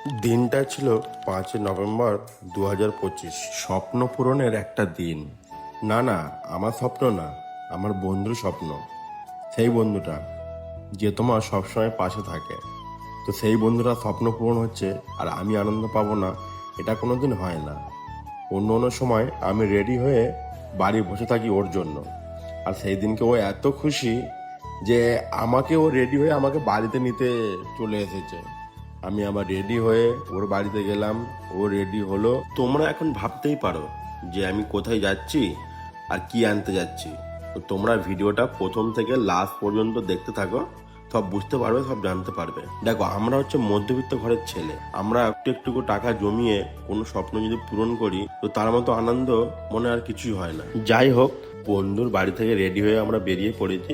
দিনটা ছিল 5 নভেম্বর 2025। স্বপ্ন পূরণের একটা দিন। না না, আমার স্বপ্ন না, আমার বন্ধুর স্বপ্ন। সেই বন্ধুটা যে তোমার সবসময় পাশে থাকে। তো সেই বন্ধুরা স্বপ্ন পূরণ হচ্ছে আর আমি আনন্দ পাবো না, এটা কোনোদিন হয় না। অন্য অন্য সময় আমি রেডি হয়ে বাড়ি বসে থাকি ওর জন্য, আর সেই দিনকে ও এত খুশি যে আমাকে ও রেডি হয়ে আমাকে বাড়িতে নিতে চলে এসেছে। আমি আবার রেডি হয়ে ওর বাড়িতে গেলাম, ও রেডি হলো। তোমরা এখন ভাবতেই পারো যে আমি কোথায় যাচ্ছি আর কি আনতে যাচ্ছি। তো তোমরা ভিডিওটা প্রথম থেকে লাস্ট পর্যন্ত দেখতে থাকো, সব বুঝতে পারবে, সব জানতে পারবে। দেখো, আমরা হচ্ছে মধ্যবিত্ত ঘরের ছেলে। আমরা একটু একটু টাকা জমিয়ে কোনো স্বপ্ন যদি পূরণ করি, তো তার মতো আনন্দ মনে আর কিছুই হয় না। যাই হোক, বন্ধুর বাড়ি থেকে রেডি হয়ে আমরা বেরিয়ে পড়েছি,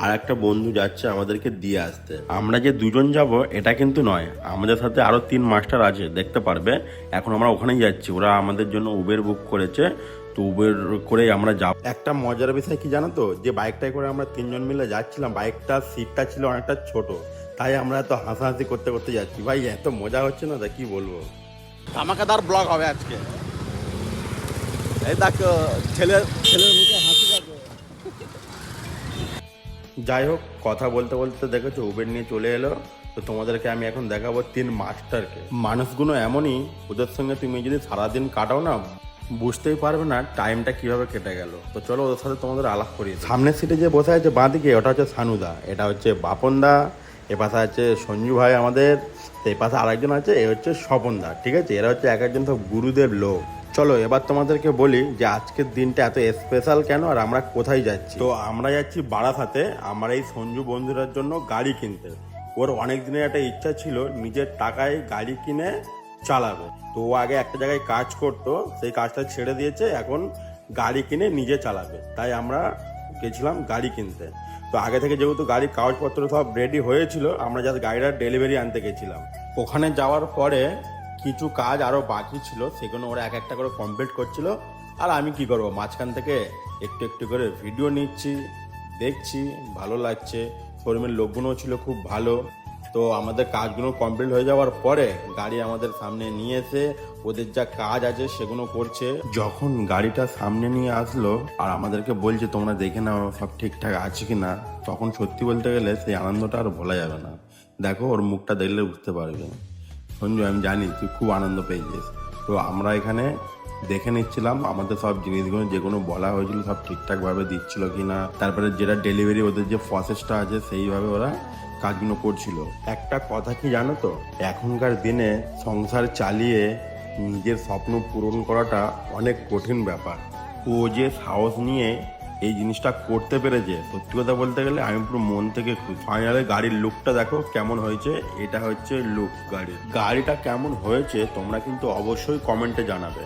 আর একটা বন্ধু যাচ্ছে আমাদেরকে দিয়ে আসতে। আমরা যে দুজন যাব এটা কিন্তু নয়, আমাদের সাথে আরো 3 মাস্টার আছে, দেখতে পারবে। এখন আমরা ওখানেই যাচ্ছি, ওরা আমাদের জন্য উবের বুক করেছে। তো উবের করে আমরা যাব। একটা মজার বিষয় কি জানো তো, যে বাইকটায় করে আমরা 3 জন মিলে যাচ্ছিলাম, বাইকটা সিটটা ছিল অনেকটা ছোট, তাই আমরা এত হাসাহাসি করতে করতে যাচ্ছি। ভাই এত মজা হচ্ছে না, তা কি বলবো। ধামাকাদার ব্লগ হবে আজকে। এই দেখো ছেলের মুখে হাসি দেখো। যাই হোক, কথা বলতে বলতে দেখেছো উবের নিয়ে চলে এলো। তো তোমাদেরকে আমি এখন দেখাবো 3 মাস্টারকে। মানুষগুলো এমনই, ওদের সঙ্গে তুমি যদি সারাদিন কাটাও না, বুঝতেই পারবে না টাইমটা কিভাবে কেটে গেল। তো চলো ওদের সাথে তোমাদের আলাপ করি। সামনের সিটে যে বসে আছে বাঁদিকে, ওটা হচ্ছে সানুদা, এটা হচ্ছে বাপনদা, এ পাশে আছে সঞ্জু ভাই আমাদের, এই পাশে আরেকজন আছে, এ হচ্ছে স্বপনদা। ঠিক আছে, এরা হচ্ছে এক একজন সব গুরুদেব লোক। চলো এবার তোমাদেরকে বলি যে আজকের দিনটা এত স্পেশাল কেন আর আমরা কোথায় যাচ্ছি। তো আমরা যাচ্ছি বারাসাতে, আমার এই সঞ্জু বন্ধুরার জন্য গাড়ি কিনতে। ওর অনেক দিনের একটা ইচ্ছা ছিল নিজের টাকায় গাড়ি কিনে চালাবে। তো ও আগে একটা জায়গায় কাজ করতো, সেই কাজটা ছেড়ে দিয়েছে, এখন গাড়ি কিনে নিজে চালাবে। তাই আমরা গেছিলাম গাড়ি কিনতে। তো আগে থেকে যেহেতু গাড়ির কাগজপত্র সব রেডি হয়েছিল, আমরা জাস্ট গাড়িটার ডেলিভারি আনতে গেছিলাম। ওখানে যাওয়ার পরে কিছু কাজ আরো বাকি ছিল, সেগুলো ওরা এক একটা করে কমপ্লিট করছিল। আর আমি কি করবো, মাঝখান থেকে একটু একটু করে ভিডিও নিচ্ছি, দেখছি, ভালো লাগছে। শোরুমের লোকগুলোও ছিল খুব ভালো। তো আমাদের কাজগুলো কমপ্লিট হয়ে যাওয়ার পরে গাড়ি আমাদের সামনে নিয়ে এসে ওদের যা কাজ আছে সেগুলো করছে। যখন গাড়িটা সামনে নিয়ে আসলো আর আমাদেরকে বলছে তোমরা দেখে নাও সব ঠিকঠাক আছে কিনা, তখন সত্যি বলতে গেলে সেই আনন্দটা আর ভোলা যাবে না। দেখো, ওর মুখটা দেখলে বুঝতে পারবে। সঞ্জু, আমি জানি তুই খুব আনন্দ পেয়েছিস। তো আমরা এখানে দেখে নিচ্ছিলাম আমাদের সব জিনিসগুলো যেগুলো বলা হয়েছিল সব ঠিকঠাকভাবে দিচ্ছিল কিনা, তারপরে যেটা ডেলিভারি ওদের যে প্রসেসটা আছে সেইভাবে ওরা কাজগুলো করছিল। একটা কথা কি জানো তো, এখনকার দিনে সংসার চালিয়ে নিজের স্বপ্ন পূরণ করাটা অনেক কঠিন ব্যাপার। ও যে সাহস নিয়ে এই জিনিসটা করতে পেরেছে, সত্যি কথা বলতে গেলে আমি পুরো মন থেকে খুশি। ফাইনালে গাড়ির লুকটা দেখো কেমন হয়েছে, এটা হচ্ছে লুক গাড়িটা কেমন হয়েছে তোমরা কিন্তু অবশ্যই কমেন্টে জানাবে।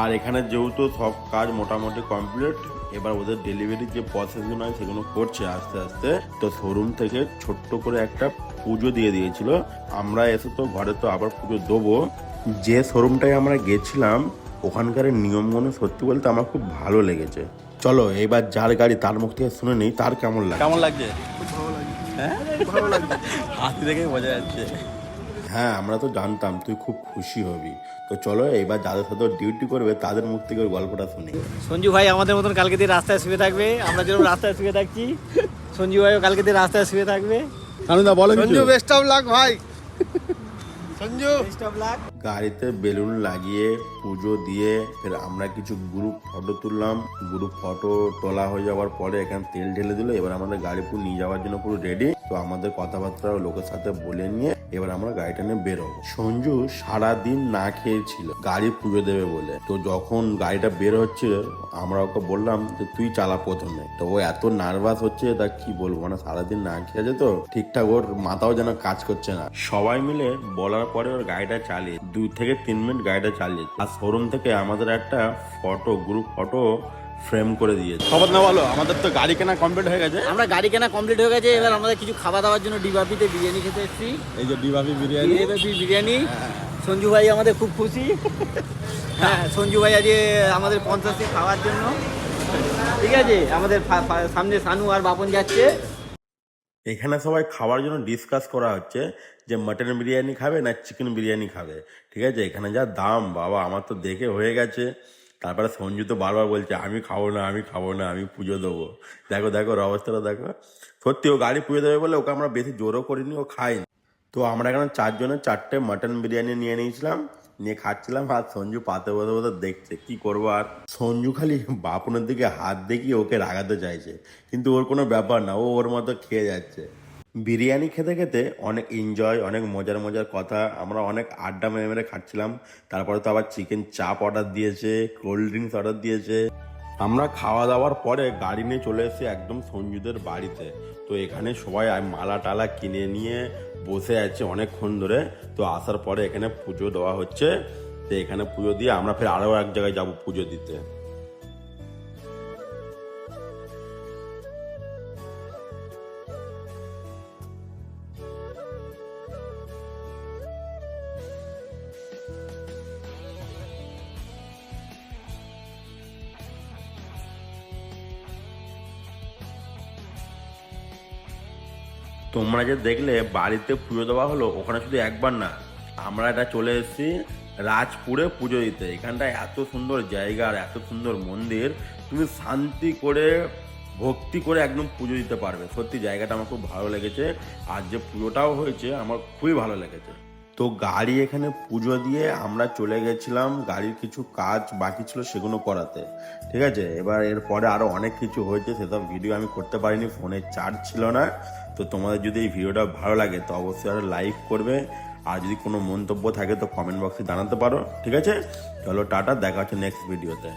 আর এখানে যেহেতু সব কাজ মোটামুটি কমপ্লিট, এবার ওদের ডেলিভারির যে প্রসেসগুলো হয় সেগুলো করছে আস্তে আস্তে। তো শোরুম থেকে ছোট্ট করে একটা পুজো দিয়ে দিয়েছিল। আমরা এসে তো ঘরে তো আবার পুজো দেবো। যে শোরুমটায় আমরা গেছিলাম ওখানকার নিয়মগুলো সত্যি বলতে আমার খুব ভালো লেগেছে। চলো এবার যার গাড়ি তার মুখ থেকে শুনে নেই তার কেমন লাগে। কেমন লাগছে? হ্যাঁ, ভালো লাগছে, হাসি দেখে বোঝা যাচ্ছে। হ্যাঁ, আমরা তো জানতাম তুই খুব খুশি হবি। তো চলো এবার যাদের সাথে ডিউটি করবে তাদের মুখ থেকে ওর গল্পটা শুনি। সঞ্জু ভাই আমাদের মতন কালকে দিন রাস্তায় শুয়ে থাকবে, আমরা যেরকম রাস্তায় শুয়ে থাকছি সঞ্জু ভাইও কালকে দিন রাস্তায় শুয়ে থাকবে। কানুদা বলো, সঞ্জু বেস্ট অফ লাক ভাই। Sanju best of luck. গাড়িতে বেলুন লাগিয়ে পুজো দিয়ে ফের আমরা কিছু গ্রুপ ফটো তুললাম। গ্রুপ ফটো তোলা হয়ে যাওয়ার পরে এখানে তেল ঢেলে দিল। এবার আমাদের গাড়ি পুরো নিয়ে যাওয়ার জন্য পুরো রেডি। তো আমাদের কথাবার্তা লোকের সাথে বলে নিয়ে এবার আমরা গাড়িটা নিয়ে বেরোবো। সঞ্জু সারাদিন না খেয়েছিল গাড়ি পুজো দেবে বলে। তো যখন গাড়িটা বের হচ্ছে আমরা ওকে বললাম যে তুই চালা প্রথমে। তো ও এত নার্ভাস হচ্ছে, তা কি বলবো, মানে সারাদিন না খেয়েছে তো ঠিকঠাক ওর মাথাও যেন কাজ করছে না। সবাই মিলে বলার পরে ওর গাড়িটা চালিয়ে 2 থেকে 3 মিনিট গাড়িটা চালিয়ে, আর শোরুম থেকে আমাদের একটা গ্রুপ ফটো ফ্রেম করে দিয়েছে। খবর না বলো, আমাদের তো গাড়ি কেনা কমপ্লিট হয়ে গেছে। আমরা গাড়ি কেনা কমপ্লিট হয়ে গেছে, এবার আমাদের কিছু খাওয়া দাওয়ার জন্য ডিবাপিতে বিরিয়ানি খেতে এসেছি। এই যে ডিবাবি বিরিয়ানি, বিরিয়ানি। সঞ্জু ভাই আমাদের খুব খুশি। হ্যাঁ, সঞ্জু ভাই আজকে আমাদের 50 খাওয়ার জন্য। ঠিক আছে, আমাদের সামনে সানু আর বাপন যাচ্ছে। এখানে সবাই খাওয়ার জন্য ডিসকাস করা হচ্ছে যে মাটন বিরিয়ানি খাবে না চিকেন বিরিয়ানি খাবে। ঠিক আছে, এখানে যা দাম বাবা, আমার তো দেখে হয়ে গেছে। তারপরে সঞ্জু তো বারবার বলছে আমি খাবো না, আমি খাবো না, আমি পুজো দেবো। দেখো দেখো ওর অবস্থাটা দেখো। সত্যি ও গাড়ি পুজো দেবে বলে ওকে আমরা বেশি জোরও করিনি, ও খায়নি। তো আমরা এখানে 4 জনের 4টে মাটন বিরিয়ানি নিয়ে নিয়েছিলাম, নিয়ে খাচ্ছিলাম। আর সঞ্জু পাতে বসে বসে দেখছে কি করবো। আর সঞ্জু খালি বাপনের দিকে হাত দেখিয়ে ওকে রাগাতে চাইছে, কিন্তু ওর কোনো ব্যাপার না, ও ওর মতো খেয়ে যাচ্ছে। বিরিয়ানি খেতে খেতে অনেক এনজয়, অনেক মজার মজার কথা, আমরা অনেক আড্ডা মেরে মেরে খাচ্ছিলাম। তারপরে তো আবার চিকেন চাপ অর্ডার দিয়েছে, কোল্ড ড্রিঙ্কস অর্ডার দিয়েছে। আমরা খাওয়া দাওয়ার পরে গাড়ি নিয়ে চলে এসেছি একদম সঞ্জুদের বাড়িতে। তো এখানে সবাই মালা টালা কিনে নিয়ে বসে আছে অনেকক্ষণ ধরে। তো আসার পরে এখানে পুজো দেওয়া হচ্ছে। তো এখানে পুজো দিয়ে আমরা ফের আরও এক জায়গায় যাব পুজো দিতে। তোমরা যে দেখলে বাড়িতে পুজো দেওয়া হলো, ওখানে শুধু একবার না, আমরা এটা চলে এসেছি রাজপুরে পুজো দিতে। এখানটায় এত সুন্দর জায়গা আর এত সুন্দর মন্দির, তুমি শান্তি করে ভক্তি করে একদম পুজো দিতে পারবে। সত্যি জায়গাটা আমার খুব ভালো লেগেছে, আর যে পুজোটাও হয়েছে আমার খুবই ভালো লেগেছে। তো গাড়ি এখানে পুজো দিয়ে আমরা চলে গেছিলাম গাড়ির কিছু কাজ বাকি ছিল সেগুলো করাতে। ঠিক আছে, এবার এরপরে আরও অনেক কিছু হয়েছে, সেসব ভিডিও আমি করতে পারিনি, ফোনে চার্জ ছিল না। তো তোমাদের যদি এই ভিডিওটা ভালো লাগে তো অবশ্যই আরও লাইক করবে, আর যদি কোনো মন্তব্য থাকে তো কমেন্ট বক্সে জানাতে পারো। ঠিক আছে, চলো টাটা, দেখা হচ্ছে নেক্সট ভিডিওতে।